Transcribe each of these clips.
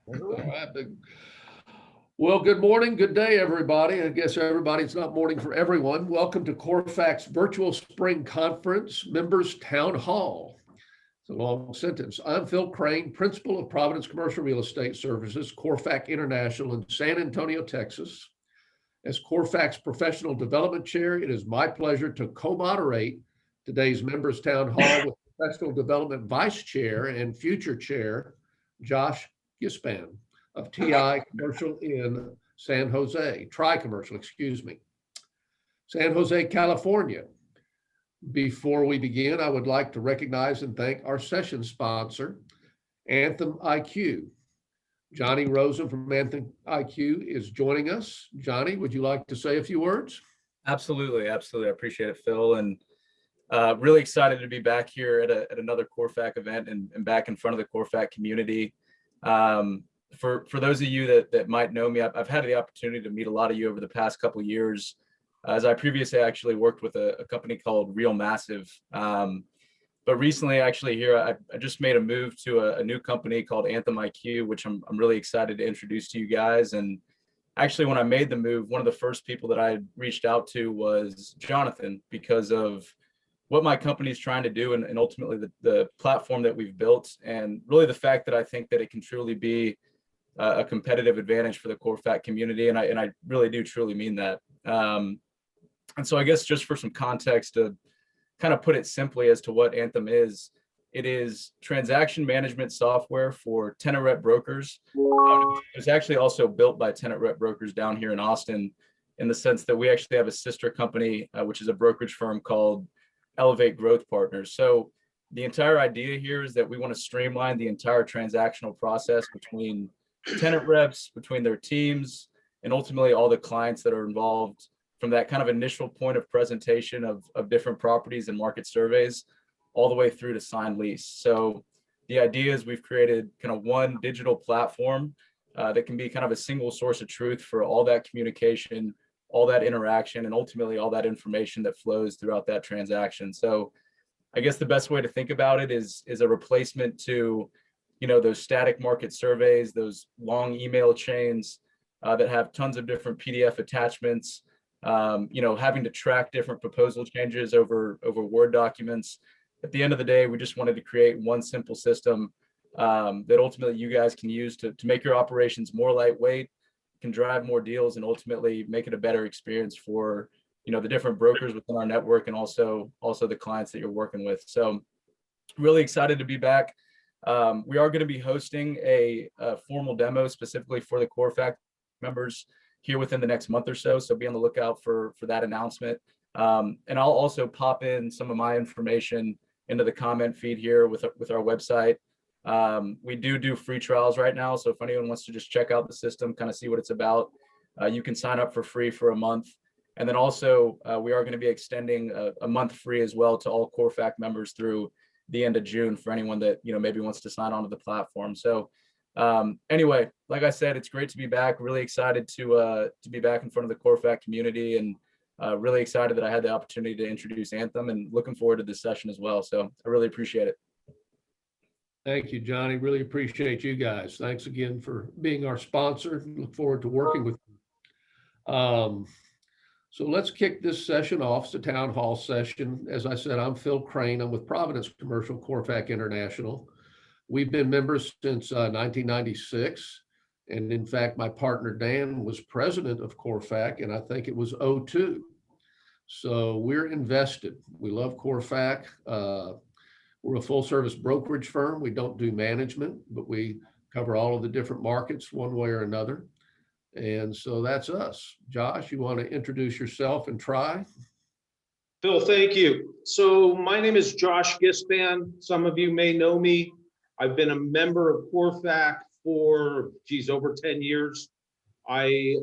All right. Well, good morning, good day, everybody. I guess it's not morning for everyone. Welcome to CORFAC's virtual spring conference, Members Town Hall. It's a long sentence. I'm Phil Crane, Principal of Providence Commercial Real Estate Services, CORFAC International in San Antonio, Texas. As CORFAC's Professional Development Chair, it is my pleasure to co-moderate today's Members Town Hall with Professional Development Vice Chair and future Chair, Josh Gisban of TI Commercial in San Jose, Tri-Commercial, excuse me, San Jose, California. Before we begin, I would like to recognize and thank our session sponsor, Anthem Iq. Johnny Rosen from Anthem Iq is joining us. Johnny, would you like to say a few words? Absolutely. I appreciate it, Phil. And really excited to be back here at another CORFAC event and back in front of the CORFAC community. For those of you that might know me, I've had the opportunity to meet a lot of you over the past couple of years, as I previously actually worked with a company called Real Massive. But recently, actually here, I just made a move to a new company called Anthem Iq, which I'm really excited to introduce to you guys. And actually, when I made the move, one of the first people that I reached out to was Jonathan, because of what my company is trying to do and ultimately the platform that we've built, and really the fact that I think that it can truly be a competitive advantage for the CORFAC community. And I really do truly mean that. And so I guess just for some context to kind of put it simply as to what Anthem is, it is transaction management software for tenant rep brokers. It's actually also built by tenant rep brokers down here in Austin, in the sense that we actually have a sister company, which is a brokerage firm called Elevate Growth Partners. So the entire idea here is that we want to streamline the entire transactional process between tenant reps, between their teams, and ultimately all the clients that are involved, from that kind of initial point of presentation of different properties and market surveys, all the way through to signed lease. So the idea is we've created kind of one digital platform that can be kind of a single source of truth for all that communication, all that interaction, and ultimately all that information that flows throughout that transaction. So I guess the best way to think about it is a replacement to, those static market surveys, those long email chains that have tons of different PDF attachments, having to track different proposal changes over Word documents. At the end of the day, we just wanted to create one simple system that ultimately you guys can use to make your operations more lightweight, can drive more deals, and ultimately make it a better experience for the different brokers within our network, and also the clients that you're working with. So really excited to be back. We are going to be hosting a formal demo specifically for the CORFAC members here within the next month or so. So be on the lookout for that announcement. And I'll also pop in some of my information into the comment feed here with our website. We do free trials right now. So if anyone wants to just check out the system, kind of see what it's about, you can sign up for free for a month. And then also we are going to be extending a month free as well to all CORFAC members through the end of June for anyone that maybe wants to sign on to the platform. So anyway, like I said, it's great to be back. Really excited to be back in front of the CORFAC community, and really excited that I had the opportunity to introduce Anthem, and looking forward to this session as well. So I really appreciate it. Thank you, Johnny. Really appreciate you guys. Thanks again for being our sponsor. Look forward to working with you. So let's kick this session off. It's a town hall session. As I said, I'm Phil Crane. I'm with Providence Commercial CORFAC International. We've been members since 1996. And in fact, my partner, Dan, was president of CORFAC, and I think it was 2002. So we're invested. We love CORFAC. We're a full service brokerage firm. We don't do management, but we cover all of the different markets one way or another. And so that's us. Josh, you want to introduce yourself and try? Phil, thank you. So my name is Josh Gisban. Some of you may know me. I've been a member of CORFAC for, over 10 years. I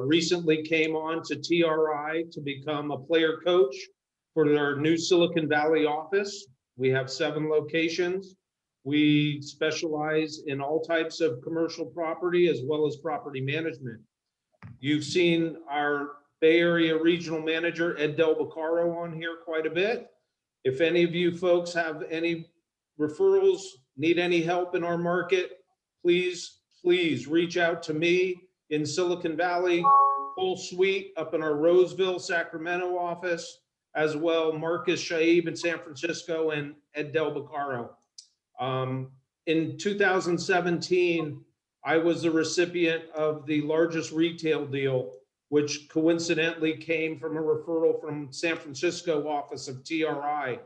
recently came on to TRI to become a player coach for their new Silicon Valley office. We have 7 locations. We specialize in all types of commercial property as well as property management. You've seen our Bay Area regional manager, Ed Del Beccaro, on here quite a bit. If any of you folks have any referrals, need any help in our market, please please reach out to me in Silicon Valley, full suite up in our Roseville, Sacramento office, as well Marcus Shaib in San Francisco and Ed Del Beccaro. In 2017, I was the recipient of the largest retail deal, which coincidentally came from a referral from San Francisco office of TRI.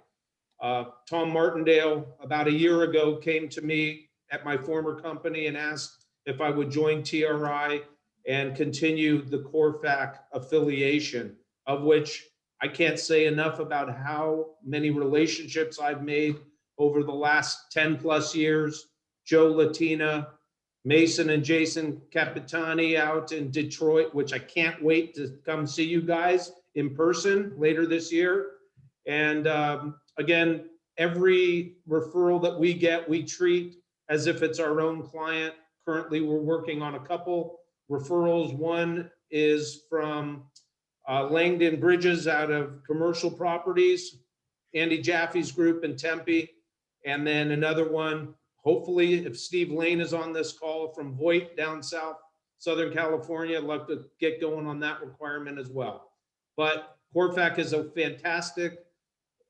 Tom Martindale, about a year ago, came to me at my former company and asked if I would join TRI and continue the CORFAC affiliation, of which I can't say enough about how many relationships I've made over the last 10 plus years. Joe Latina, Mason and Jason Capitani out in Detroit, which I can't wait to come see you guys in person later this year. And again, every referral that we get, we treat as if it's our own client. Currently, we're working on a couple referrals. One is from Langdon Bridges out of Commercial Properties, Andy Jaffe's group in Tempe. And then another one, hopefully, if Steve Lane is on this call, from Voight down south, Southern California. I'd love to get going on that requirement as well. But CORFAC is a fantastic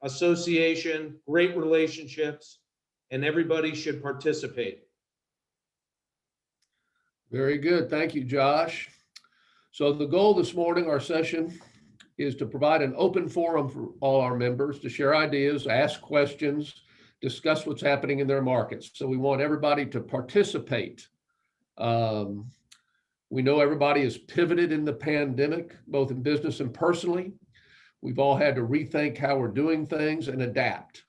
association, great relationships, and everybody should participate. Very good. Thank you, Josh. So the goal this morning, our session, is to provide an open forum for all our members to share ideas, ask questions, discuss what's happening in their markets. So we want everybody to participate. We know everybody has pivoted in the pandemic, both in business and personally. We've all had to rethink how we're doing things and adapt.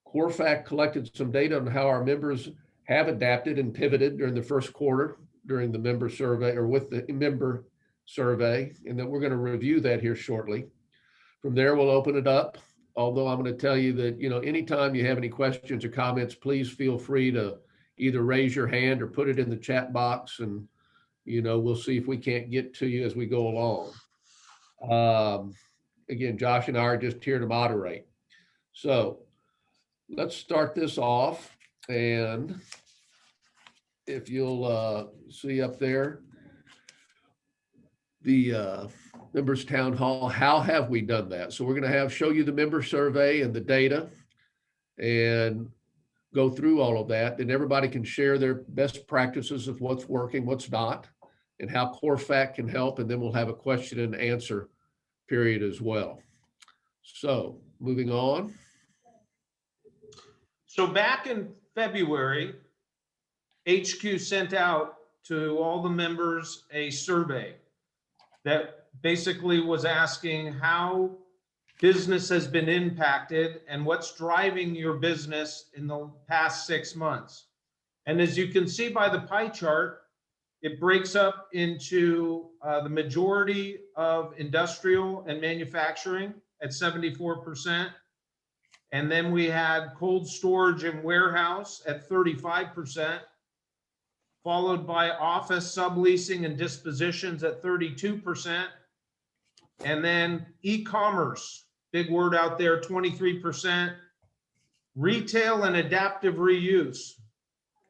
CORFAC collected some data on how our members have adapted and pivoted during the first quarter, during the member survey, or with the member survey, and that we're going to review that here shortly. From there, we'll open it up. Although I'm going to tell you that, anytime you have any questions or comments, please feel free to either raise your hand or put it in the chat box, and, we'll see if we can't get to you as we go along. Again, Josh and I are just here to moderate. So let's start this off. And if you'll see up there, the members town hall, how have we done that? So we're going to show you the member survey and the data and go through all of that. And everybody can share their best practices of what's working, what's not, and how CORFAC can help. And then we'll have a question and answer period as well. So moving on. So back in February, HQ sent out to all the members a survey that basically was asking how business has been impacted and what's driving your business in the past 6 months. And as you can see by the pie chart, it breaks up into the majority of industrial and manufacturing at 74%. And then we had cold storage and warehouse at 35%, followed by office subleasing and dispositions at 32%. And then e-commerce, big word out there, 23%. Retail and adaptive reuse,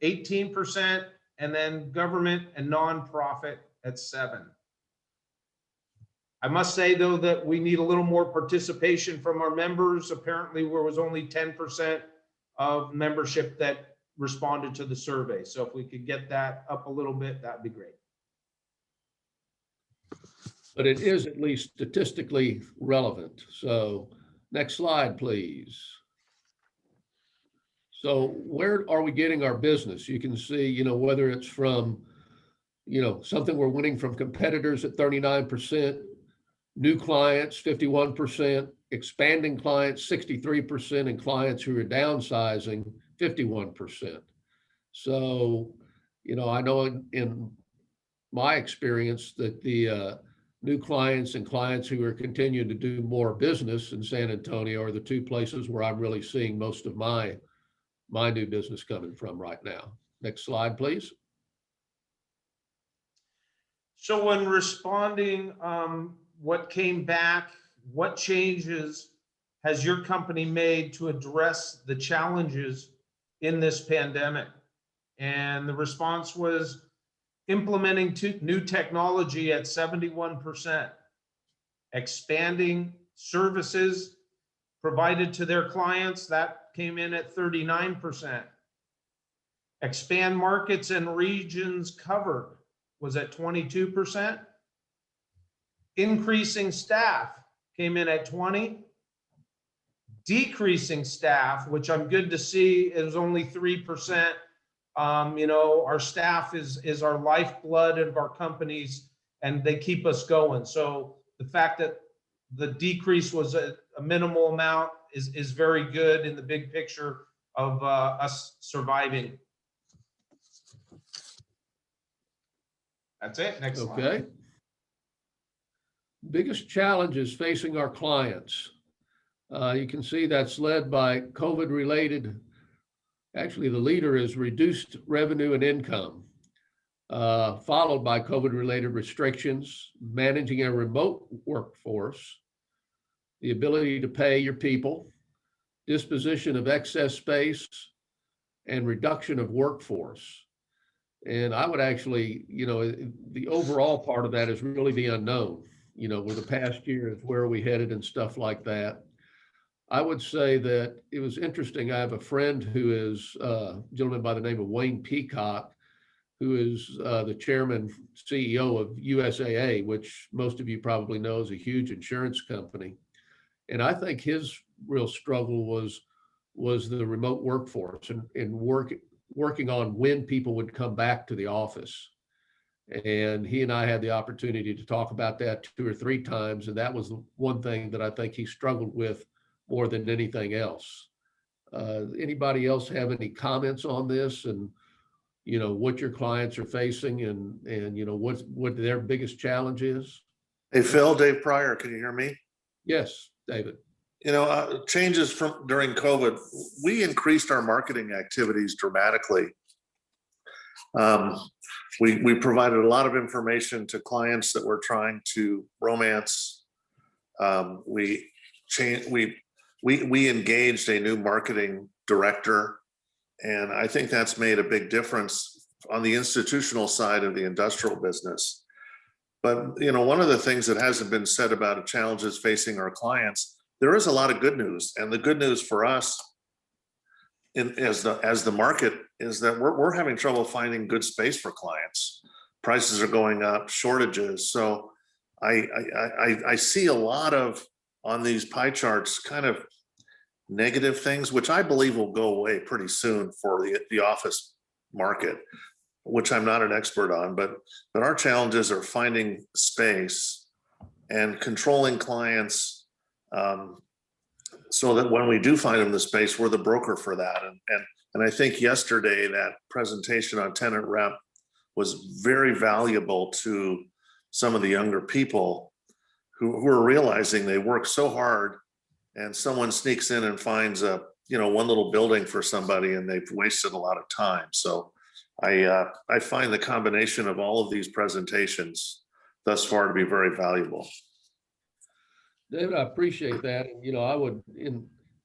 18%. And then government and nonprofit at 7%. I must say, though, that we need a little more participation from our members. Apparently, there was only 10% of membership that responded to the survey. So if we could get that up a little bit, that'd be great. But it is at least statistically relevant. So next slide, please. So where are we getting our business? You can see, whether it's from, something we're winning from competitors at 39%, new clients, 51%, expanding clients, 63%, and clients who are downsizing, 51%. So, I know in my experience that the new clients and clients who are continuing to do more business in San Antonio are the two places where I'm really seeing most of my new business coming from right now. Next slide, please. So when responding, what came back, what changes has your company made to address the challenges in this pandemic? And the response was implementing new technology at 71%, expanding services provided to their clients, that came in at 39%. Expand markets and regions covered was at 22%. Increasing staff came in at 20. Decreasing staff, which I'm good to see, is only 3%. Our staff is our lifeblood of our companies, and they keep us going. So the fact that the decrease was a minimal amount is very good in the big picture of us surviving. That's it. Next slide. Okay. Biggest challenges facing our clients. You can see that's led by COVID-related. Actually, the leader is reduced revenue and income, followed by COVID-related restrictions, managing a remote workforce, the ability to pay your people, disposition of excess space, and reduction of workforce. And I would actually, the overall part of that is really the unknown, where the past year is where are we headed and stuff like that. I would say that it was interesting. I have a friend who is a gentleman by the name of Wayne Peacock, who is the chairman, CEO of USAA, which most of you probably know is a huge insurance company. And I think his real struggle was the remote workforce and working on when people would come back to the office. And he and I had the opportunity to talk about that 2 or 3 times. And that was the one thing that I think he struggled with more than anything else. Anybody else have any comments on this and, what your clients are facing and what their biggest challenge is? Hey, Phil, Dave Pryor, can you hear me? Yes, David. Changes from during COVID, we increased our marketing activities dramatically. We provided a lot of information to clients that were trying to romance. We engaged a new marketing director, and I think that's made a big difference on the institutional side of the industrial business. But one of the things that hasn't been said about challenges facing our clients, there is a lot of good news, and the good news for us as the market is that we're having trouble finding good space for clients. Prices are going up, shortages. So I see a lot of on these pie charts kind of negative things, which I believe will go away pretty soon for the office market, which I'm not an expert on, but our challenges are finding space and controlling clients so that when we do find them the space, we're the broker for that. And I think yesterday that presentation on tenant rep was very valuable to some of the younger people who are realizing they work so hard and someone sneaks in and finds one little building for somebody and they've wasted a lot of time. So I find the combination of all of these presentations thus far to be very valuable. David, I appreciate that. And, I would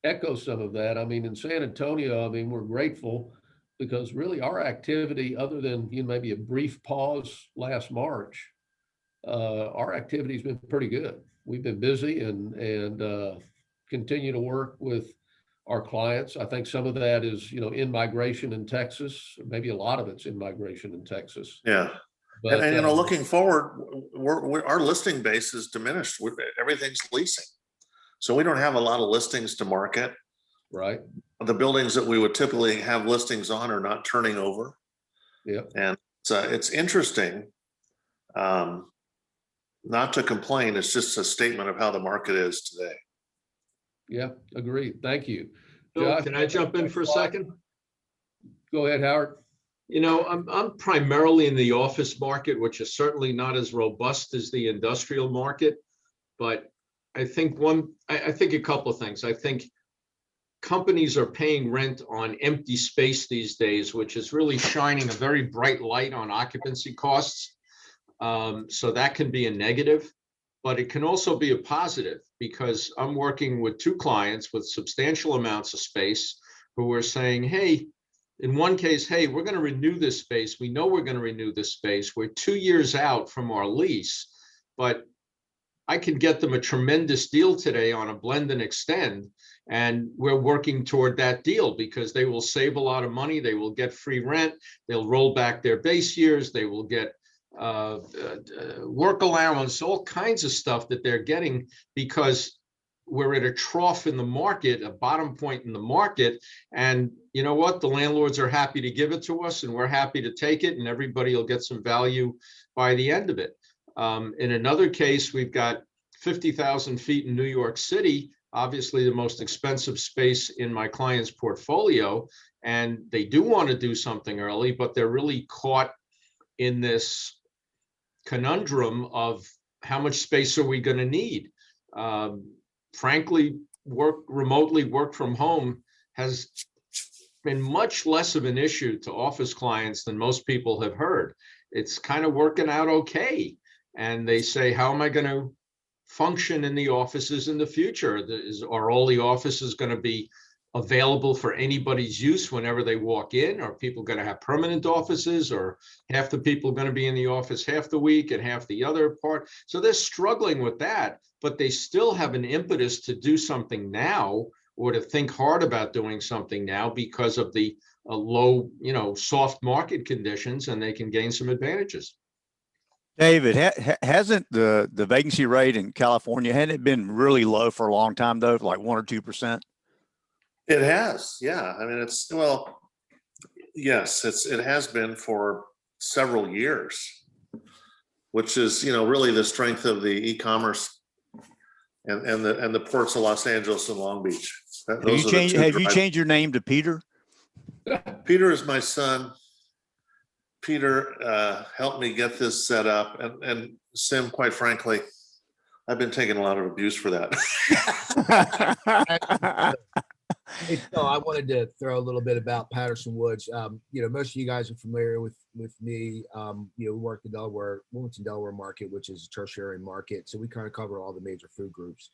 echo some of that. I mean, in San Antonio, we're grateful because really our activity, other than maybe a brief pause last March, our activity has been pretty good. We've been busy and continue to work with our clients. I think some of that is, in migration in Texas. Maybe a lot of it's in migration in Texas. Yeah. But, and looking forward, our listing base is diminished. Everything's leasing. So we don't have a lot of listings to market. Right. The buildings that we would typically have listings on are not turning over. Yeah. And it's interesting. Not to complain, it's just a statement of how the market is today. Yeah, agreed. Thank you. Bill, Josh, can I jump in for a second? Go ahead, Howard. I'm primarily in the office market, which is certainly not as robust as the industrial market. But I think a couple of things. I think companies are paying rent on empty space these days, which is really shining a very bright light on occupancy costs. So that can be a negative, but it can also be a positive because I'm working with 2 clients with substantial amounts of space who are saying, hey, in one case, hey, we're going to renew this space. We know we're going to renew this space. We're 2 years out from our lease, but I can get them a tremendous deal today on a blend and extend. And we're working toward that deal because they will save a lot of money. They will get free rent. They'll roll back their base years. They will get work allowance, all kinds of stuff that they're getting because we're at a trough in the market, a bottom point in the market. And you know what? The landlords are happy to give it to us and we're happy to take it and everybody will get some value by the end of it. In another case, we've got 50,000 feet in New York City, obviously the most expensive space in my client's portfolio. And they do want to do something early, but they're really caught in this conundrum of how much space are we going to need? Frankly, work remotely, work from home has been much less of an issue to office clients than most people have heard. It's kind of working out okay. And they say, how am I going to function in the offices in the future? Are all the offices going to be available for anybody's use whenever they walk in? Are people going to have permanent offices, or half the people going to be in the office half the week and half the other part? So they're struggling with that, but they still have an impetus to do something now or to think hard about doing something now because of the low, soft market conditions, and they can gain some advantages. David, hasn't the vacancy rate in California, hadn't it been really low for a long time though, like 1 or 2%? It has, yeah. I mean, yes, it has been for several years, which is, really the strength of the e-commerce and the ports of Los Angeles and Long Beach. Have you changed your name to Peter? Peter is my son. Peter helped me get this set up, and Sim, quite frankly, I've been taking a lot of abuse for that. Hey, Phil, I wanted to throw a little bit about Patterson Woods. Most of you guys are familiar with me. We work in Wilmington, Delaware market, which is a tertiary market. So we kind of cover all the major food groups.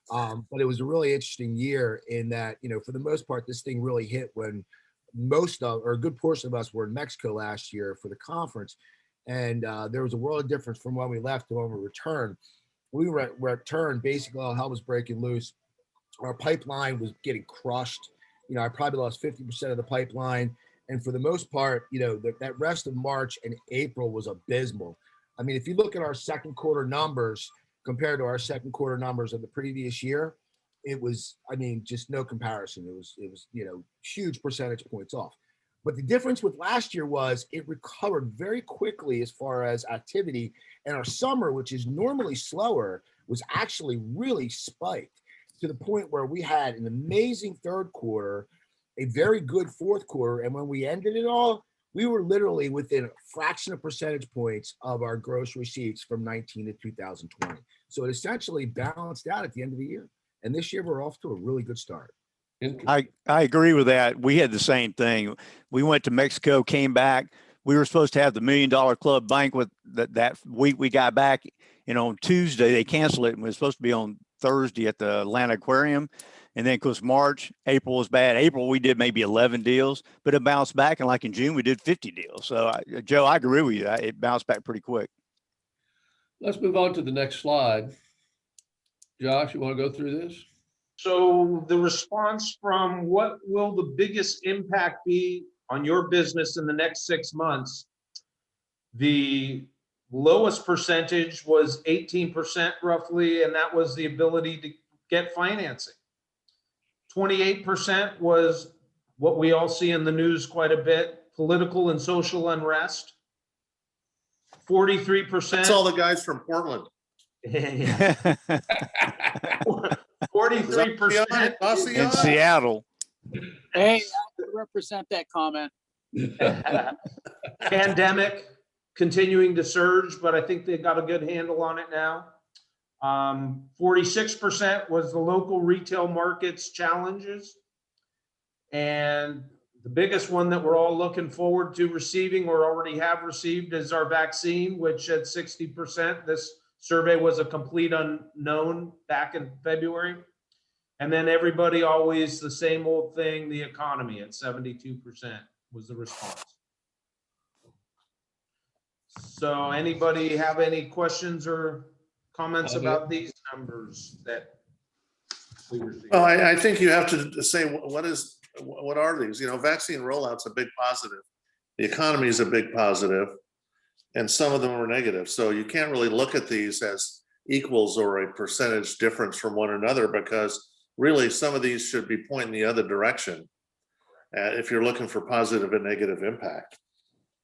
But it was a really interesting year in that, for the most part, this thing really hit when a good portion of us were in Mexico last year for the conference. And there was a world of difference from when we left to when we returned. We returned, basically all hell was breaking loose. Our pipeline was getting crushed. I probably lost 50% of the pipeline. And for the most part, that rest of March and April was abysmal. I mean, if you look at our second quarter numbers compared to our second quarter numbers of the previous year, it was, just no comparison. It was, huge percentage points off. But the difference with last year was it recovered very quickly as far as activity. And our summer, which is normally slower, was actually really spiked to the point where we had an amazing third quarter, a very good fourth quarter. And when we ended it all, we were literally within a fraction of percentage points of our gross receipts from 19 to 2020. So it essentially balanced out at the end of the year. And this year we're off to a really good start. I agree with that. We had the same thing. We went to Mexico, came back. We were supposed to have the $1 Million Club banquet that week. We got back, on Tuesday, they canceled it and it was supposed to be on Thursday at the Atlanta Aquarium. And then of course, April was bad. April, we did maybe 11 deals, but it bounced back. And like in June, we did 50 deals. So Joe, I agree with you. It bounced back pretty quick. Let's move on to the next slide. Josh, you want to go through this? So the response from what will the biggest impact be on your business in the next 6 months? The lowest percentage was 18% roughly, and that was the ability to get financing. 28% was what we all see in the news quite a bit, political and social unrest. 43%. That's all the guys from Portland. 43% in Seattle. Hey, I represent that comment. Pandemic continuing to surge, but I think they got a good handle on it now. 46% was the local retail markets challenges. And the biggest one that we're all looking forward to receiving or already have received is our vaccine, which at 60%, this survey was a complete unknown back in February. And then everybody always the same old thing, the economy at 72%. was the response. So anybody have any questions or comments about these numbers that we received? Well, I think you have to say, what are these? You know, vaccine rollout's a big positive. The economy is a big positive, and some of them are negative. So you can't really look at these as equals or a percentage difference from one another, because really some of these should be pointing the other direction if you're looking for positive and negative impact.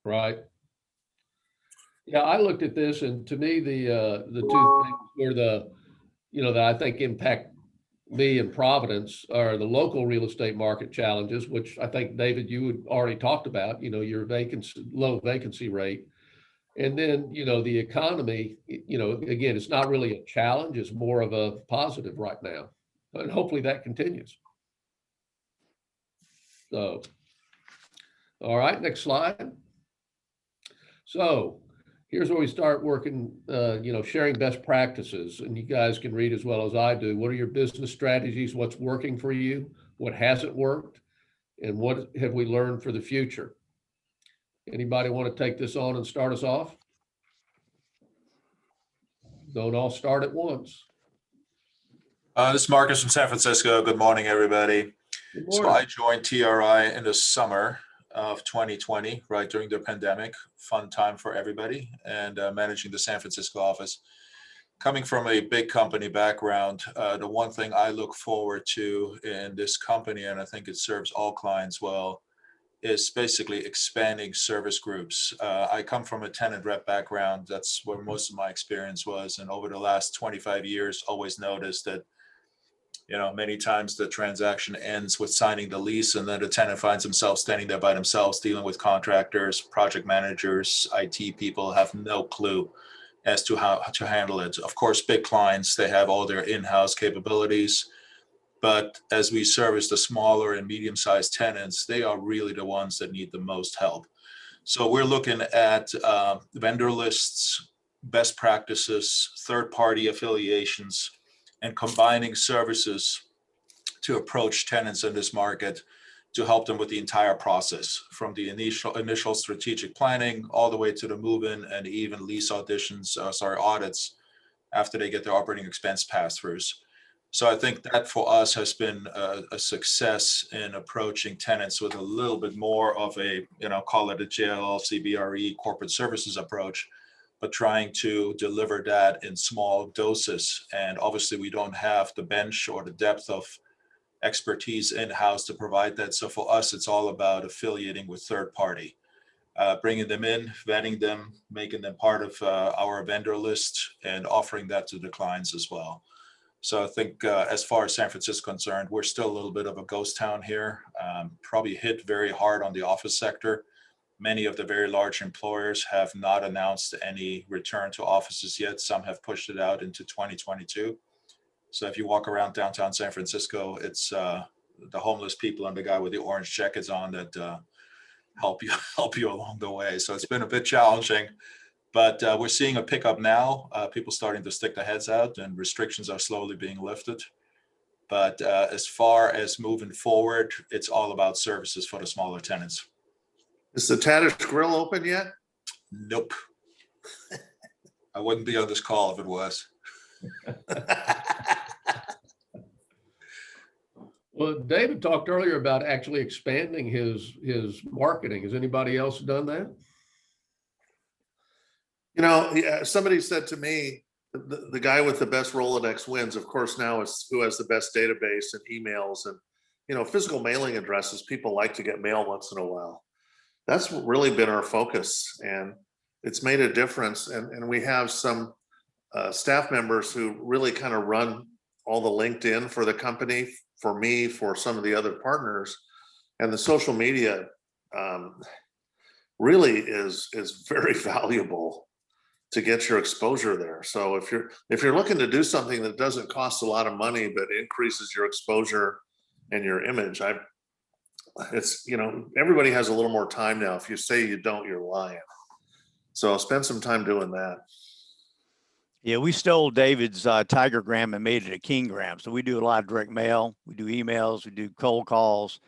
Right. Yeah, I looked at this, and to me, the two things were that I think impact me and Providence are the local real estate market challenges, which I think, David, you had already talked about, your low vacancy rate. And then, the economy, again, it's not really a challenge, it's more of a positive right now. And hopefully that continues. So, all right, next slide. So here's where we start working, sharing best practices, and you guys can read as well as I do. What are your business strategies? What's working for you? What hasn't worked? And what have we learned for the future? Anybody want to take this on and start us off? Don't all start at once. This is Marcus from San Francisco. Good morning, everybody. Good So morning. I joined TRI in the summer of 2020, right during the pandemic. Fun time for everybody, and managing the San Francisco office. Coming from a big company background, the one thing I look forward to in this company, and I think it serves all clients well, is basically expanding service groups. I come from a tenant rep background. That's where most of my experience was. And over the last 25 years, always noticed that, many times the transaction ends with signing the lease, and then the tenant finds himself standing there by themselves, dealing with contractors, project managers, IT people have no clue as to how to handle it. Of course, big clients, they have all their in-house capabilities. But as we service the smaller and medium-sized tenants, they are really the ones that need the most help. So we're looking at vendor lists, best practices, third-party affiliations, and combining services to approach tenants in this market to help them with the entire process, from the initial strategic planning all the way to the move-in and even lease audits after they get their operating expense pass-throughs. So I think that for us has been a success in approaching tenants with a little bit more of a, call it a JLLC BRE corporate services approach, but trying to deliver that in small doses. And obviously we don't have the bench or the depth of expertise in-house to provide that. So for us, it's all about affiliating with third party, bringing them in, vetting them, making them part of our vendor list, and offering that to the clients as well. So I think as far as San Francisco is concerned, we're still a little bit of a ghost town here, probably hit very hard on the office sector. Many of the very large employers have not announced any return to offices yet. Some have pushed it out into 2022. So if you walk around downtown San Francisco, it's the homeless people and the guy with the orange jackets on that help you along the way. So it's been a bit challenging. But we're seeing a pickup now, people starting to stick their heads out, and restrictions are slowly being lifted. But as far as moving forward, it's all about services for the smaller tenants. Is the Tatters Grill open yet? Nope. I wouldn't be on this call if it was. Well, David talked earlier about actually expanding his marketing. Has anybody else done that? Somebody said to me, the guy with the best Rolodex wins. Of course, now is who has the best database and emails and, physical mailing addresses. People like to get mail once in a while. That's really been our focus, and it's made a difference. And we have some staff members who really kind of run all the LinkedIn for the company, for me, for some of the other partners, and the social media really is very valuable to get your exposure there. So if you're looking to do something that doesn't cost a lot of money but increases your exposure and your image, everybody has a little more time now. If you say you don't, you're lying. So spend some time doing that. Yeah, we stole David's Tigergram and made it a Kingram. So we do a lot of direct mail, we do emails, we do cold calls.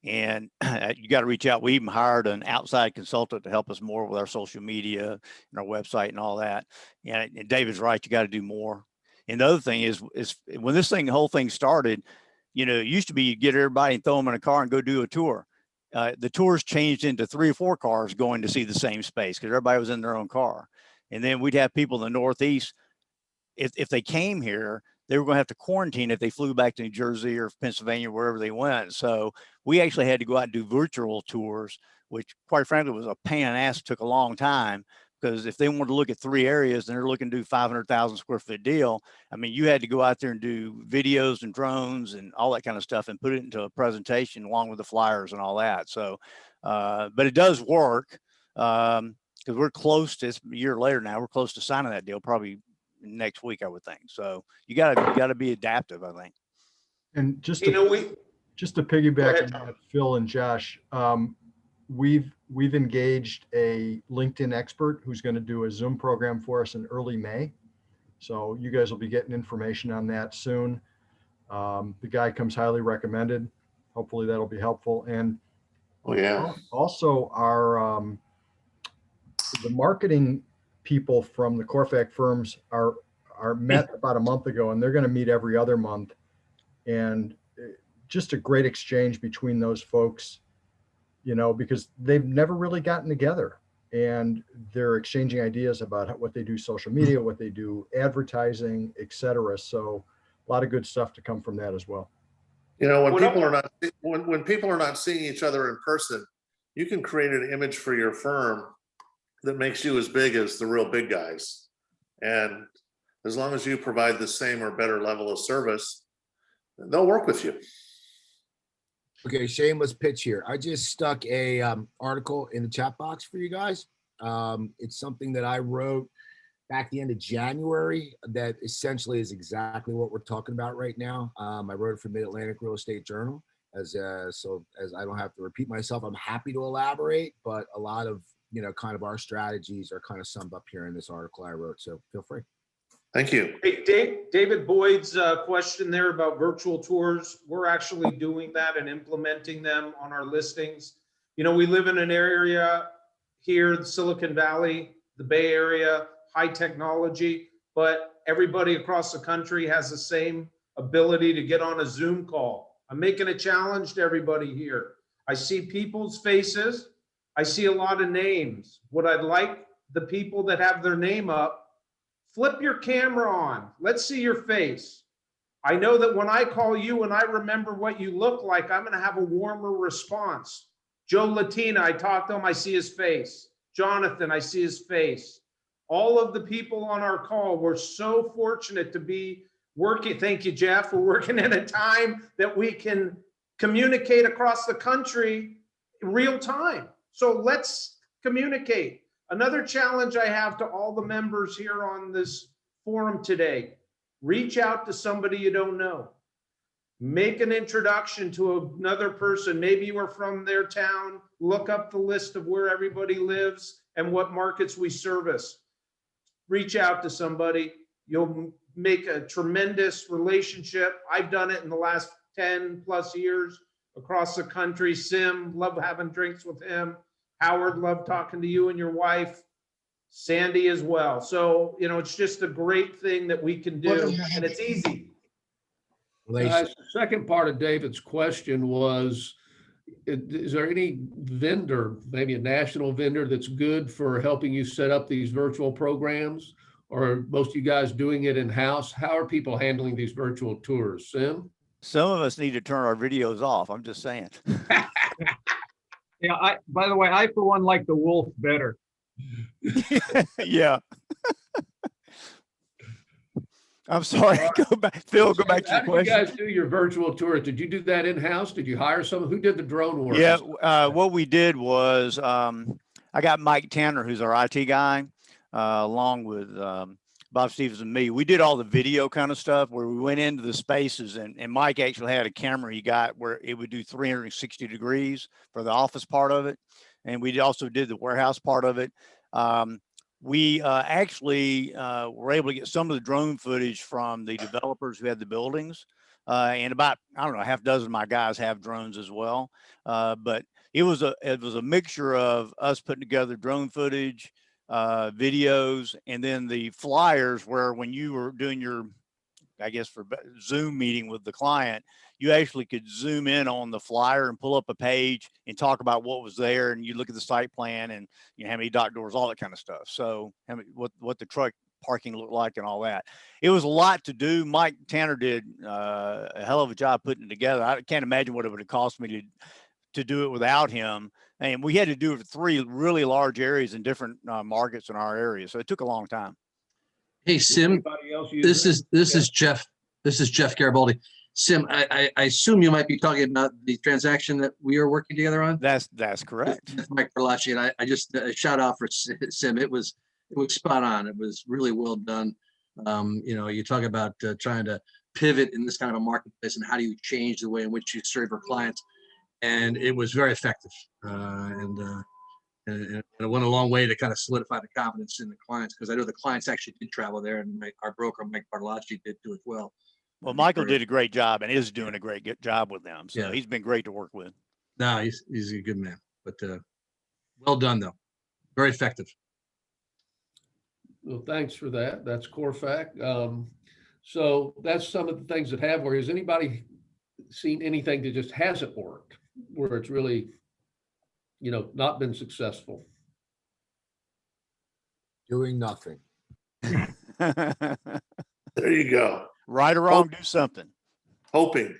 And you got to reach out. We even hired an outside consultant to help us more with our social media and our website and all that. And David's right. You got to do more. And the other thing is when this whole thing started, it used to be you get everybody and throw them in a car and go do a tour. The tours changed into 3 or 4 cars going to see the same space because everybody was in their own car. And then we'd have people in the Northeast. If they came here, they were going to have to quarantine if they flew back to New Jersey or Pennsylvania, wherever they went. So we actually had to go out and do virtual tours, which quite frankly was a pain in the ass. It took a long time because if they wanted to look at 3 areas and they're looking to do 500,000 square foot deal, I mean, you had to go out there and do videos and drones and all that kind of stuff and put it into a presentation along with the flyers and all that. So, but it does work because we're close to, it's a year later now, we're close to signing that deal probably next week, I would think. So you gotta be adaptive, I think. And just You to, know, just to Go piggyback ahead, on Tom. that, Phil and Josh, we've engaged a LinkedIn expert who's going to do a Zoom program for us in early May. So you guys will be getting information on that soon. The guy comes highly recommended. Hopefully that'll be helpful. And Oh, yeah. also our the marketing people from the CORFAC firms are met about a month ago, and they're going to meet every other month. And just a great exchange between those folks, because they've never really gotten together, and they're exchanging ideas about what they do social media, what they do advertising, etc. So a lot of good stuff to come from that as well. When What people I- are not, when people are not seeing each other in person, you can create an image for your firm that makes you as big as the real big guys. And as long as you provide the same or better level of service, they'll work with you. Okay, shameless pitch here. I just stuck a article in the chat box for you guys. It's something that I wrote back the end of January that essentially is exactly what we're talking about right now. I wrote it for Mid-Atlantic Real Estate Journal. So as I don't have to repeat myself, I'm happy to elaborate, but a lot of kind of our strategies are kind of summed up here in this article I wrote. So feel free. Thank you. Hey, David Boyd's question there about virtual tours. We're actually doing that and implementing them on our listings. We live in an area here, Silicon Valley, the Bay Area, high technology, but everybody across the country has the same ability to get on a Zoom call. I'm making a challenge to everybody here. I see people's faces. I see a lot of names. What I'd like the people that have their name up, flip your camera on. Let's see your face. I know that when I call you and I remember what you look like, I'm going to have a warmer response. Joe Latina, I talk to him, I see his face. Jonathan, I see his face. All of the people on our call, we're so fortunate to be working. Thank you, Jeff. We're working in a time that we can communicate across the country in real time. So let's communicate. Another challenge I have to all the members here on this forum today, reach out to somebody you don't know. Make an introduction to another person. Maybe you are from their town. Look up the list of where everybody lives and what markets we service. Reach out to somebody. You'll make a tremendous relationship. I've done it in the last 10 plus years across the country. Sim, love having drinks with him. Howard, love talking to you and your wife. Sandy as well. So, it's just a great thing that we can do, and it's easy. The second part of David's question was, is there any vendor, maybe a national vendor, that's good for helping you set up these virtual programs? Or are most of you guys doing it in-house? How are people handling these virtual tours? Sim? Some of us need to turn our videos off. I'm just saying. Yeah, by the way, I for one like the wolf better. Yeah. I'm sorry. Go back, Phil. Go back to How your did you question. guys do your virtual tours? Did you do that in-house? Did you hire someone? Who did the drone work? Yeah. What we did was I got Mike Tanner, who's our IT guy, along with Bob Stevens and me. We did all the video kind of stuff where we went into the spaces, and Mike actually had a camera he got where it would do 360 degrees for the office part of it. And we also did the warehouse part of it. We actually were able to get some of the drone footage from the developers who had the buildings. And about, I don't know, half dozen of my guys have drones as well. But it was a mixture of us putting together drone footage, videos, and then the flyers where when you were doing your, I guess, for Zoom meeting with the client, you actually could zoom in on the flyer and pull up a page and talk about what was there. And you look at the site plan and how many dock doors, all that kind of stuff. So what the truck parking looked like and all that. It was a lot to do. Mike Tanner did a hell of a job putting it together. I can't imagine what it would have cost me to do it without him. And we had to do it for 3 really large areas in different markets in our area. So it took a long time. Hey, Sim, Anybody else use this it? is Jeff. This is Jeff Garibaldi. Sim, I assume you might be talking about the transaction that we are working together on. That's correct. With Mike Berlacci, and I just shout out for Sim. It was spot on. It was really well done. You talk about trying to pivot in this kind of a marketplace and how do you change the way in which you serve your clients, and it was very effective. And it went a long way to kind of solidify the confidence in the clients, because I know the clients actually did travel there, and our broker Mike Bartolacci did do as well. Well, Michael did a great job and is doing a great job with them. So Yeah. he's been great to work with. No, he's a good man, but well done though, very effective. Well, thanks for that. That's CORFAC. So that's some of the things that have worked. Has anybody seen anything that just hasn't worked, where it's really, not been successful? Doing nothing. There you go. Right or wrong, do something. Hoping.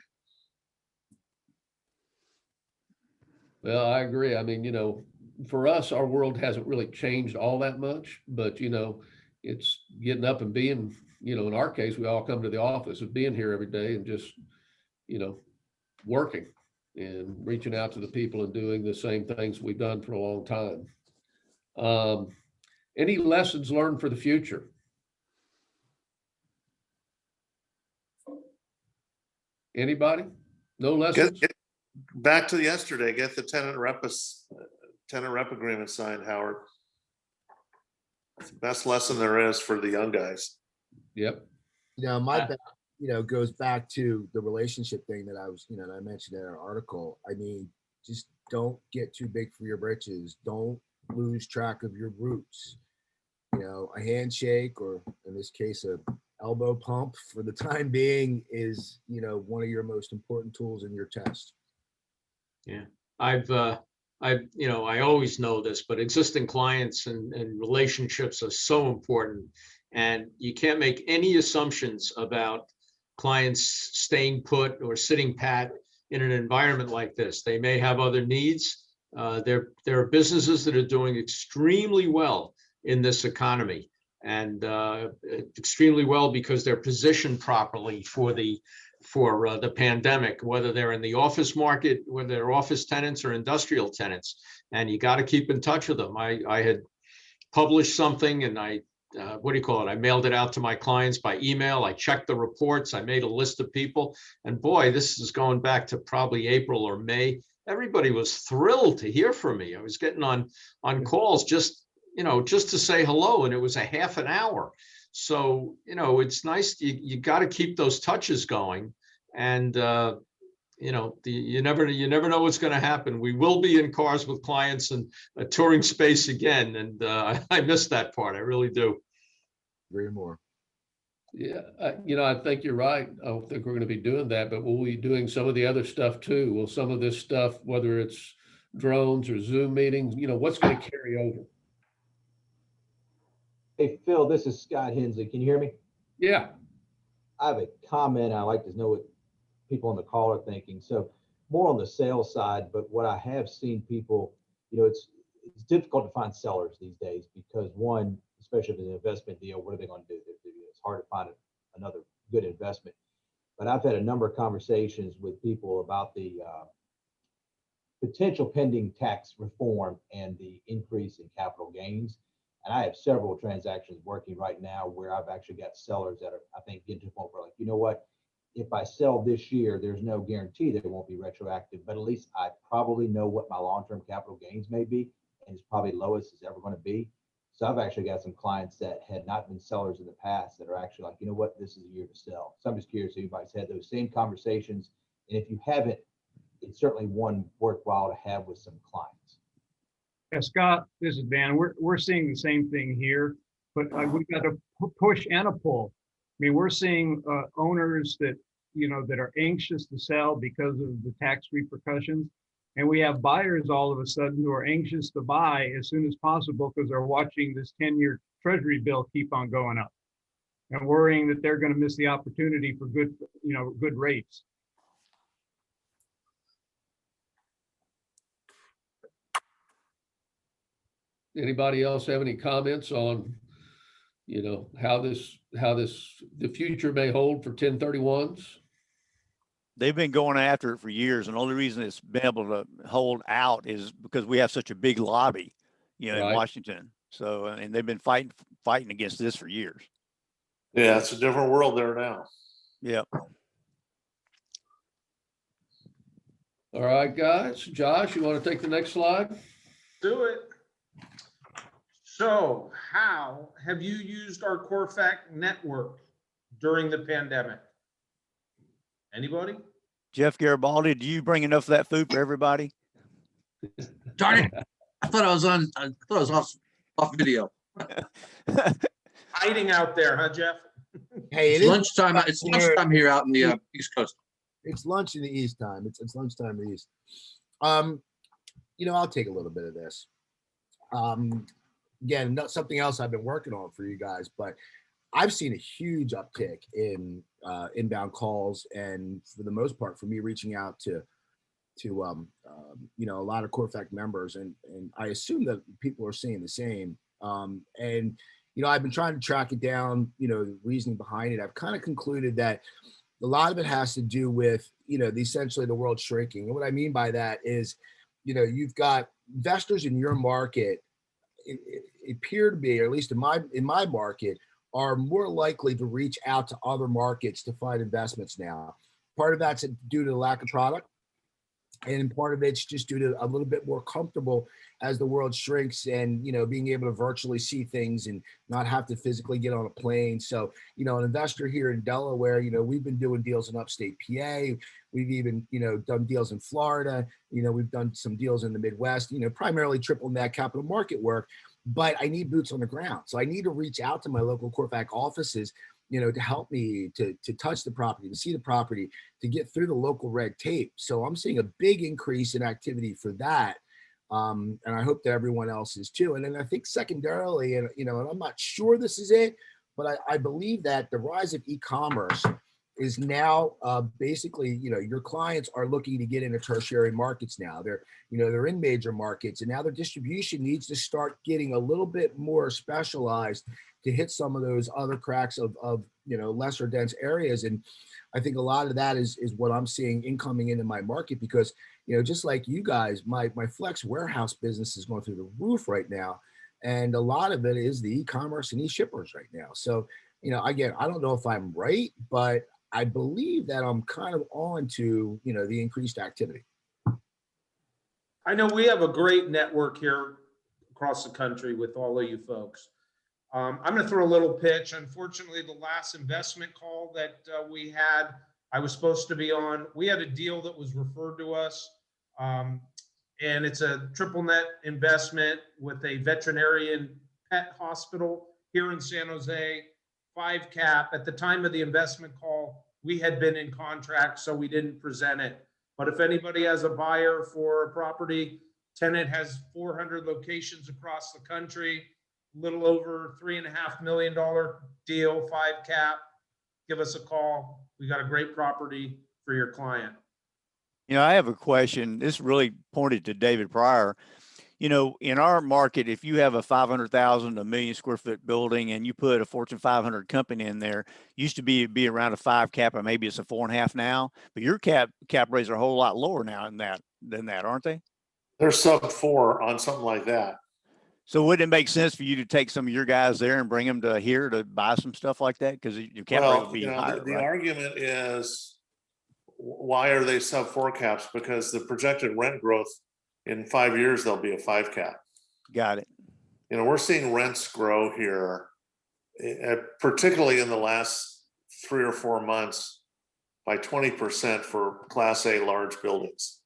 Well, I agree. I mean, for us, our world hasn't really changed all that much, but it's getting up and being, in our case, we all come to the office of being here every day and just, working and reaching out to the people and doing the same things we've done for a long time. Any lessons learned for the future? Anybody? No lessons? Get back to yesterday, get the tenant rep agreement signed, Howard. It's the best lesson there is for the young guys. Yep. Goes back to the relationship thing that I was, I mentioned in our article. I mean, just don't get too big for your britches. Don't lose track of your roots. A handshake, or in this case, a elbow pump for the time being, is, one of your most important tools in your test. Yeah, I always know this, but existing clients and relationships are so important, and you can't make any assumptions about clients staying put or sitting pat in an environment like this. They may have other needs. There are businesses that are doing extremely well in this economy, and extremely well because they're positioned properly for the pandemic, whether they're in the office market, whether they're office tenants or industrial tenants, and you got to keep in touch with them. I had published something, and I mailed it out to my clients by email. I checked the reports. I made a list of people, and boy, this is going back to probably April or May. Everybody was thrilled to hear from me. I was getting on calls just to say hello, and it was a half an hour. So, it's nice. You got to keep those touches going, and you never know what's going to happen. We will be in cars with clients and a touring space again, and I miss that part. I really do. Agree more. Yeah, I think you're right. I don't think we're going to be doing that, but we'll be doing some of the other stuff too. Will some of this stuff, whether it's drones or Zoom meetings, what's going to carry over? Hey, Phil, this is Scott Hensley. Can you hear me? Yeah. I have a comment. I like to know what people on the call are thinking. So more on the sales side, but what I have seen people, it's difficult to find sellers these days because, one, especially if it's an investment deal, what are they going to do? It's hard to find another good investment. But I've had a number of conversations with people about the potential pending tax reform and the increase in capital gains. And I have several transactions working right now where I've actually got sellers that are, I think, getting to the point where, like, you know what, if I sell this year, there's no guarantee that it won't be retroactive, but at least I probably know what my long-term capital gains may be, and it's probably lowest it's ever going to be. So I've actually got some clients that had not been sellers in the past that are actually like, you know what, this is a year to sell. So I'm just curious if anybody's had those same conversations. And if you haven't, it's certainly one worthwhile to have with some clients. Yeah, Scott, this is Dan. We're seeing the same thing here, but we've got a push and a pull. I mean, we're seeing owners that, that are anxious to sell because of the tax repercussions. And we have buyers all of a sudden who are anxious to buy as soon as possible because they're watching this 10-year treasury bill keep on going up and worrying that they're going to miss the opportunity for good, good rates. Anybody else have any comments on, how the future may hold for 1031s? They've been going after it for years, and the only reason it's been able to hold out is because we have such a big lobby, in Right. Washington. So, and they've been fighting against this for years. Yeah, it's a different world there now. Yeah. All right, guys. Josh, you want to take the next slide? Do it. So how have you used our CORFAC network during the pandemic? Anybody? Jeff Garibaldi, do you bring enough of that food for everybody? Darn it. I thought I was off video. Hiding out there, huh, Jeff? Hey, It's lunchtime. It's lunchtime here out in the East Coast. It's lunch in the East time. It's lunchtime in the East. I'll take a little bit of this. Again, not something else I've been working on for you guys, but I've seen a huge uptick in inbound calls, and for the most part, for me reaching out to a lot of CORFAC members, and I assume that people are seeing the same. I've been trying to track it down, the reasoning behind it. I've kind of concluded that a lot of it has to do with, essentially the world shrinking. And what I mean by that is, you've got investors in your market, it appear to be, or at least in my market, are more likely to reach out to other markets to find investments now. Part of that's due to the lack of product, and part of it's just due to a little bit more comfortable as the world shrinks, and being able to virtually see things and not have to physically get on a plane. So an investor here in Delaware, we've been doing deals in upstate PA. We've even done deals in Florida. We've done some deals in the Midwest, primarily triple net capital market work. But I need boots on the ground, so I need to reach out to my local CORFAC offices, to help me to touch the property, to see the property, to get through the local red tape. So I'm seeing a big increase in activity for that. And I hope that everyone else is too. And then I think secondarily, and I'm not sure this is it, but I believe that the rise of e-commerce is now basically, your clients are looking to get into tertiary markets now. They're in major markets, and now their distribution needs to start getting a little bit more specialized to hit some of those other cracks of lesser dense areas. And I think a lot of that is what I'm seeing incoming into my market, because just like you guys, my flex warehouse business is going through the roof right now, and a lot of it is the e-commerce and e-shippers right now. So again, I don't know if I'm right, but I believe that I'm kind of on to the increased activity. I know we have a great network here across the country with all of you folks. I'm going to throw a little pitch. Unfortunately, the last investment call that we had, I was supposed to be on. We had a deal that was referred to us, and it's a triple net investment with a veterinarian pet hospital here in San Jose, 5 cap. At the time of the investment call, we had been in contract, so we didn't present it. But if anybody has a buyer for a property, tenant has 400 locations across the country, little over $3.5 million deal, 5 cap, give us a call. We got a great property for your client. I have a question. This really pointed to David Pryor. In our market, if you have a 500,000, $1 million square foot building, and you put a Fortune 500 company in there, used to be around a 5 cap, or maybe it's a 4.5 now. But your cap rates are a whole lot lower now than that, aren't they? They're sub 4 on something like that. So wouldn't it make sense for you to take some of your guys there and bring them to here to buy some stuff like that? Because your cap rate would be higher, the right? argument is, why are they sub 4 caps? Because the projected rent growth in 5 years, there'll be a 5 cap. Got it. we're seeing rents grow here, particularly in the last 3 or 4 months by 20% for Class A large buildings.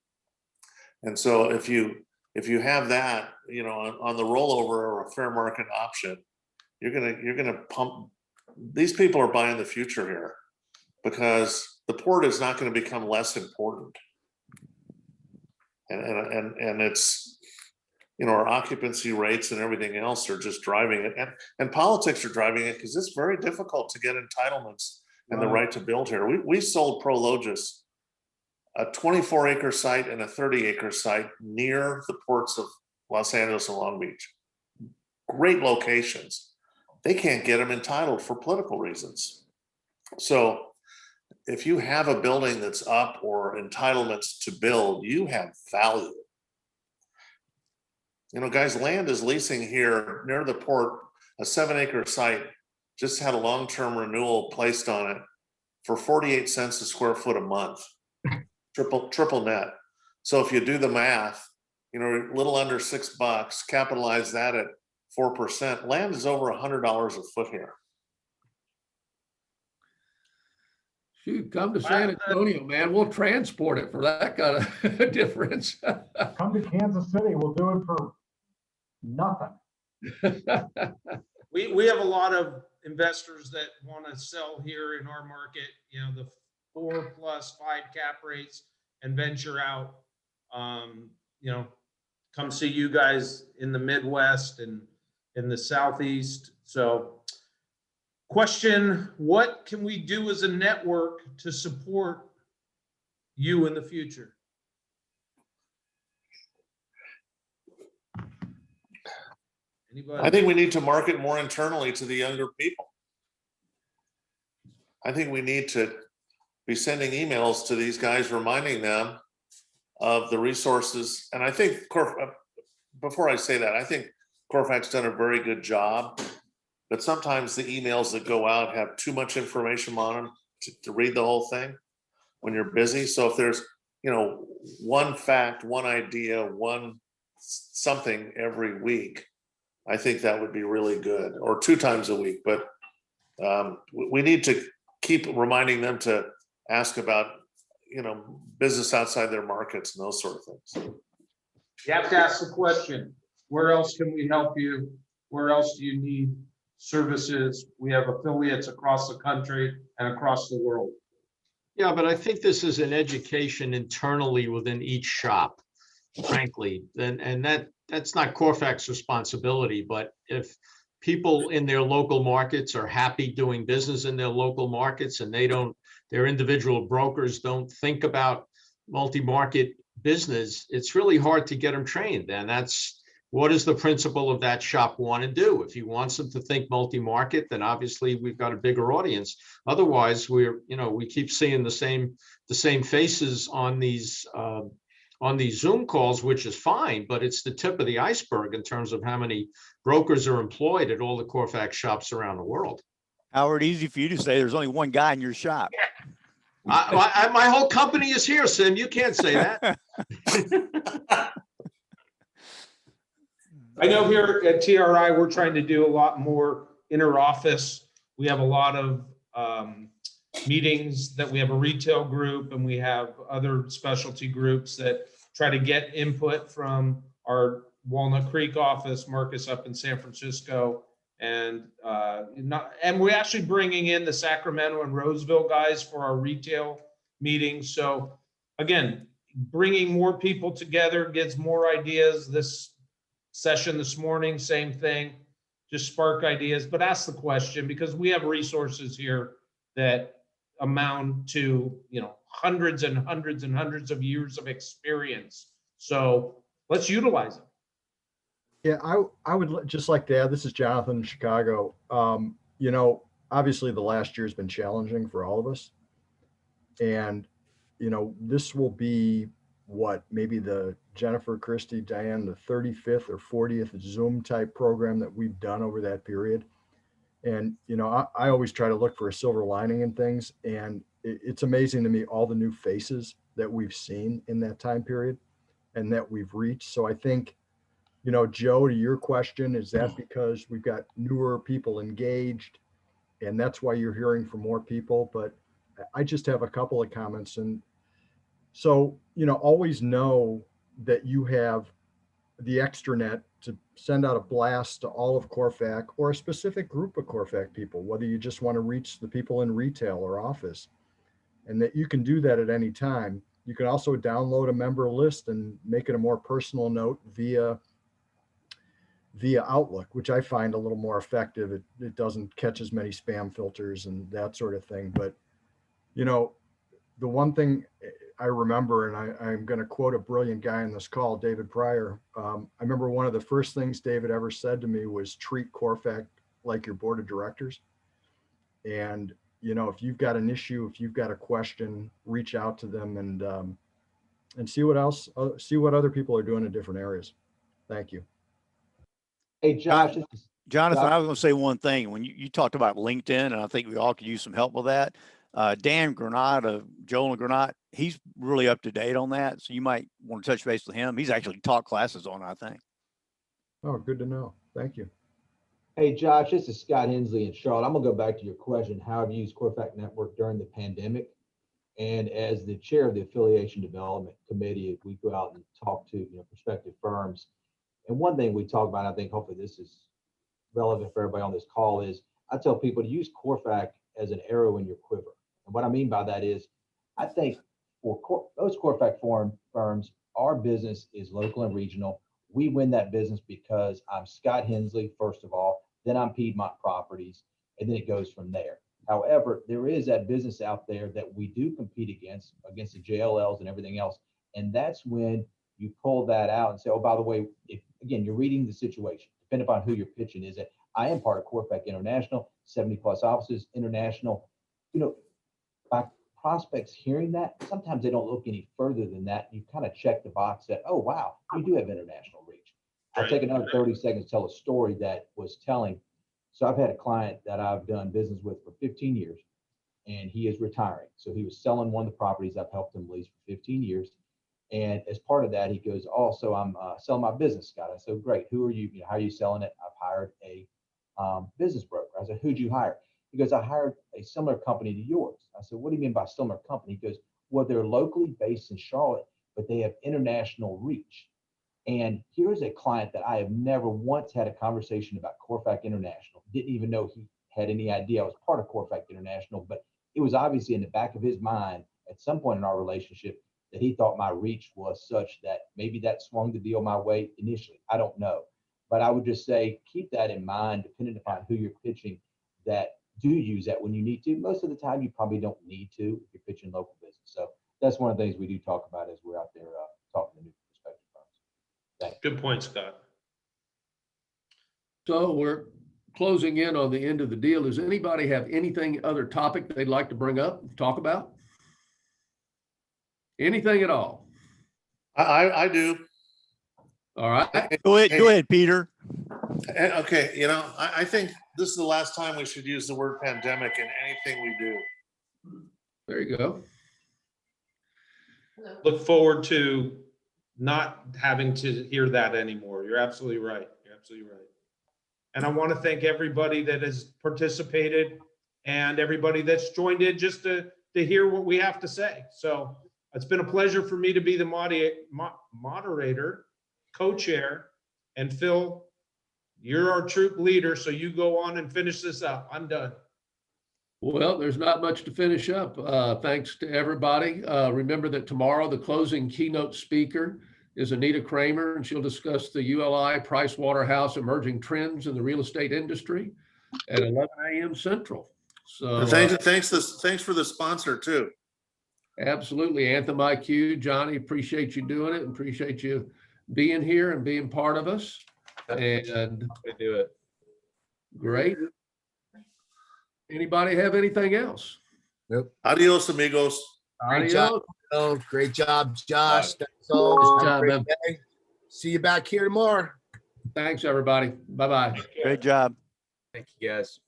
And so if you have that, on the rollover or a fair market option, you're gonna pump. These people are buying the future here because the port is not going to become less important. And it's, our occupancy rates and everything else are just driving it, and politics are driving it because it's very difficult to get entitlements and the right to build here. We sold Prologis a 24-acre site and a 30-acre site near the ports of Los Angeles and Long Beach. Great locations. They can't get them entitled for political reasons. So if you have a building that's up or entitlements to build, you have value. Guys, land is leasing here near the port, a 7-acre site, just had a long-term renewal placed on it for 48 cents a square foot a month, triple net. So if you do the math, a little under $6, capitalize that at 4%, land is over $100 a foot here. Shoot, come to San Antonio, man. We'll transport it for that kind of difference. Come to Kansas City, we'll do it for nothing. We have a lot of investors that want to sell here in our market, the 4+5 cap rates and venture out. Come see you guys in the Midwest and in the Southeast. So question, what can we do as a network to support you in the future? Anybody? I think we need to market more internally to the younger people. I think we need to be sending emails to these guys reminding them of the resources. And I think, before I say that, I think CORFAC's done a very good job, but sometimes the emails that go out have too much information on them to read the whole thing when you're busy. So if there's, one fact, one idea, one something every week, I think that would be really good, or 2 times a week. But we need to keep reminding them to ask about, business outside their markets and those sort of things. You have to ask the question, where else can we help you? Where else do you need services? We have affiliates across the country and across the world. Yeah, but I think this is an education internally within each shop, frankly, and that's not CORFAC's responsibility. But if people in their local markets are happy doing business in their local markets and their individual brokers don't think about multi-market business, it's really hard to get them trained. And that's what does the principal of that shop want to do? If he wants them to think multi-market, then obviously we've got a bigger audience. Otherwise, we keep seeing the same faces on these Zoom calls, which is fine, but it's the tip of the iceberg in terms of how many brokers are employed at all the CORFAC shops around the world. Howard, easy for you to say there's only one guy in your shop. My whole company is here, Sim. You can't say that. I know here at TRI, we're trying to do a lot more inter-office. We have a lot of meetings that we have a retail group and we have other specialty groups that try to get input from our Walnut Creek office, Marcus up in San Francisco, and we're actually bringing in the Sacramento and Roseville guys for our retail meetings. So again, bringing more people together gets more ideas. This session this morning, same thing, just spark ideas, but ask the question, because we have resources here that amount to, hundreds and hundreds and hundreds of years of experience. So let's utilize it. Yeah, I would just like to add, this is Jonathan in Chicago. Obviously the last year has been challenging for all of us. And, this will be maybe the Jennifer, Christie, Diane, the 35th or 40th Zoom type program that we've done over that period. And, I always try to look for a silver lining in things. And it's amazing to me, all the new faces that we've seen in that time period and that we've reached. So I think, Joe, to your question, is that because we've got newer people engaged and that's why you're hearing from more people? But I just have a couple of comments. And so, always know that you have the extranet to send out a blast to all of CORFAC or a specific group of CORFAC people, whether you just want to reach the people in retail or office, and that you can do that at any time. You can also download a member list and make it a more personal note via Outlook, which I find a little more effective. It doesn't catch as many spam filters and that sort of thing. But, the one thing I remember, and I'm going to quote a brilliant guy in this call, David Pryor. I remember one of the first things David ever said to me was treat CORFAC like your board of directors. And, if you've got an issue, if you've got a question, reach out to them and see what other people are doing in different areas. Thank you. Hey, Josh. Jonathan, I was going to say one thing. When you talked about LinkedIn, and I think we all could use some help with that. Dan Granat of Joel and Granat, he's really up to date on that. So you might want to touch base with him. He's actually taught classes on it, I think. Oh, good to know. Thank you. Hey, Josh, this is Scott Hensley in Charlotte. I'm going to go back to your question. How have you used CORFAC Network during the pandemic? And as the chair of the Affiliation Development Committee, we go out and talk to prospective firms. And one thing we talk about, I think hopefully this is relevant for everybody on this call, is I tell people to use CORFAC as an arrow in your quiver. And what I mean by that is, I think for those CORFAC firms, our business is local and regional. We win that business because I'm Scott Hensley, first of all, then I'm Piedmont Properties, and then it goes from there. However, there is that business out there that we do compete against the JLLs and everything else. And that's when you pull that out and say, oh, by the way, if again, you're reading the situation, depending upon who you're pitching. Is it, I am part of CORFAC International, 70 plus offices, international. By prospects hearing that, sometimes they don't look any further than that. You kind of check the box that, oh, wow, we do have international reach. I'll take another 30 seconds to tell a story that was telling. So I've had a client that I've done business with for 15 years, and he is retiring. So he was selling one of the properties I've helped him lease for 15 years. And as part of that, he goes, oh, so I'm selling my business, Scott. I said, great. Who are you? How are you selling it? I've hired a business broker. I said, who'd you hire? He goes, I hired a similar company to yours. I said, what do you mean by similar company? He goes, well, they're locally based in Charlotte, but they have international reach. And here's a client that I have never once had a conversation about CORFAC International. Didn't even know he had any idea I was part of CORFAC International, but it was obviously in the back of his mind at some point in our relationship that he thought my reach was such that maybe that swung the deal my way initially. I don't know. But I would just say, keep that in mind, depending upon who you're pitching, that do use that when you need to. Most of the time, you probably don't need to if you're pitching local business. So that's one of the things we do talk about as we're out there talking to new prospective firms. Thanks. Good point, Scott. So we're closing in on the end of the deal. Does anybody have anything other topic they'd like to bring up, talk about? Anything at all? I do. All right. Go ahead, Peter. Okay, I think this is the last time we should use the word pandemic in anything we do. There you go. Look forward to not having to hear that anymore. You're absolutely right. You're absolutely right. And I want to thank everybody that has participated and everybody that's joined in just to hear what we have to say. So it's been a pleasure for me to be the moderator, co-chair, and Phil, you're our troop leader, so you go on and finish this up. I'm done. Well, there's not much to finish up. Thanks to everybody. Remember that tomorrow the closing keynote speaker is Anita Kramer, and she'll discuss the ULI Pricewaterhouse emerging trends in the real estate industry at 11 a.m. Central. So thanks for the sponsor too. Absolutely. Anthem Iq, Johnny, appreciate you doing it and appreciate you being here and being part of us. And We do it. Great. Anybody have anything else? Nope. Adios, amigos. Great Adios. job. Oh, great job, Josh. That's all. Good job, Great man. day. See you back here tomorrow. Thanks, everybody. Bye-bye. Great job. Thank you, guys.